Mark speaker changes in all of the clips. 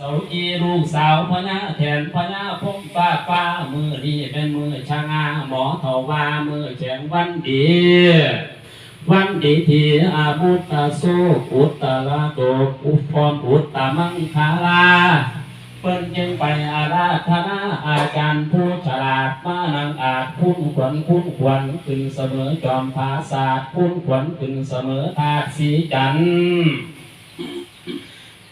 Speaker 1: าอีลูกสาวพญาแทนพญาพงฟ้ามือดีเป็นมือช่างอาหมอเถาว่ามือแข็งวันดีที่อาบุตตะโซอุตตะละโตอุปพรอุตตะมังคาลาเปิ้นจึงไปอาราธนาอาจารย์ผู้ฉลาดมานังอาจคุ้นขวัญขึ้นเสมอจอมภาษาคุ้นขวัญขึ้นเสมอธาตุสีจันทร์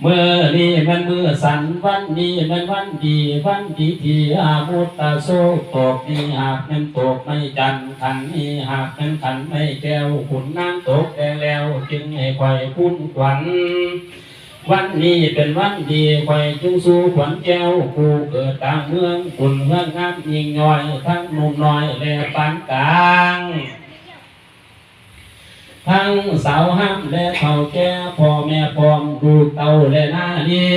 Speaker 1: เมื่อนี้มันมือสันวันนี้มันวันดีที่อาบุตตะโซตกนี้หากมันตกไม่จันขันนี้หากมันขันไม่แก้วขุนน้ำตกแดงแล้วจึงให้ไข่คุ้นขวัญวันนี้เป็นวันดีไข่จึงสู้ขวัญแก้วผู้เกิดต่างเมืองขุนเมืองงามยิ่งย่อยทั้งหนุ่มน้อยและปานกลางทั้งสาวห้ามและเฒ่าแก่พ่อแม่พร้อมดูเต่าและนาดี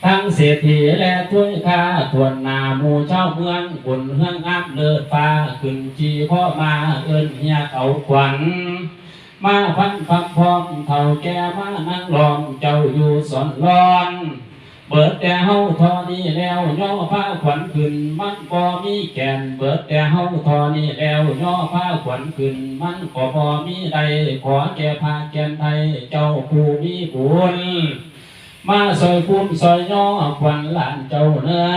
Speaker 1: ทั้งเศรษฐีและถ้วยข้าทวนนาหมู่เจ้าเมืองบุญเฮืองงามเลิศฟ้าขึ้นจีพ่อมาเอิ้นเฮียเอาขวัญมาพันพักพร้อมเฒ่าแก่มานั่งรอมเจ้าอยู่สอนร้อนเบิดแต่เฮาทอนี้แล้วย่อผ้าขวัญขึ้นมันบ่มีแก่นเบิดแต่เฮาทอนี้แล้วย่อผ้าขวัญขึ้นมันก็บ่มีใดขอแก่พาแก่นไทยเจ้าผู้มีบุญมาซอยคุ้มซอยย่อขวัญหลานเจ้าเนื้อ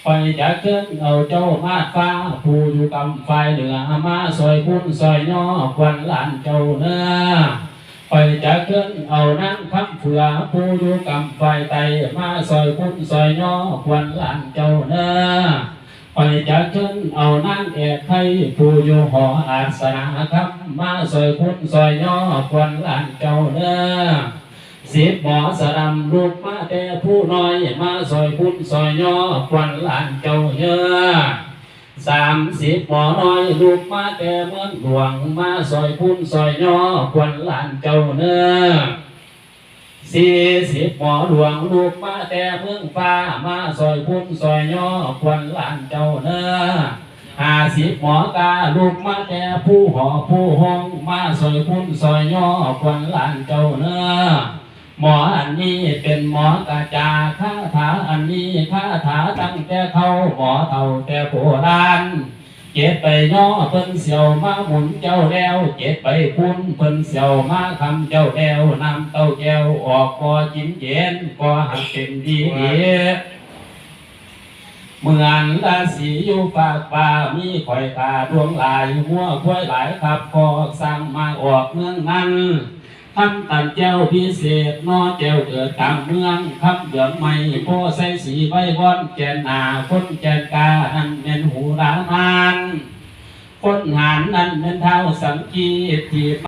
Speaker 1: ไปจากเกินเอาเจ้ามาฟ้าผู้อยู่กำไฟเหนือมาซอยคุ้มซอยย่อขวัญหลานเจ้าเนื้อไปจากเกินเอานั่งคำเผื่อผู้อยู่กำไฟไตมาซอยคุ้มซอยย่อขวัญหลานเจ้าเนื้อไปจากเกินเอานั่งเอกไทยผู้อยู่หออาสนะครับมาซอยคุ้มซอยย่อขวัญหลานเจ้าเนื้อสิบหมอสรำลูกมาแต่ผู้น้อยมาซอยพุ่นซอยย่อควันหลานเจ้าเยอะ30หมอน้อยลูกมาแต่เมืองหลวงมาซอยพุ่นซอยย่อควันหลานเจ้าเนื้อ40หมอหลวงลูกมาแต่เมืองฟ้ามาซอยพุ่นซอยย่อควันหลานเจ้าเนื้อ50หมอกาลูกมาแต่ผู้หอผู้ห้องมาซอยพุ่นซอยย่อควันหลานเจ้าเนื้อหมออันนี้เป็นหมอกาจาคาถาอันนี้คาถาตั้งแต่เขาหมอเท่าแต่โบราณเจ็บไปย่อเพิ่นเสียวมาหมุนเจ้าแล้วเจ็บไปคุ้นเพิ่นเสียวมาคำเจ้าแล้วน้ำเต้าแก้วออกก็จิ้มเย็นก็หักเป็นดีเหมือนราศีอยู่ฝากป่ามีข่อยตาดวงลายหัวควายหลายขับพอสร้างมาออกเมืองนั้นทำตันเจ้าพิเศษนอเจ้าเกิดต่างเมืองคำเดือดใหม่โพใส่สีใบบอนแกนหนาคนแกนกาอันเป็นหูรามานคนหานนั่นเป็นเท้าสังกีที่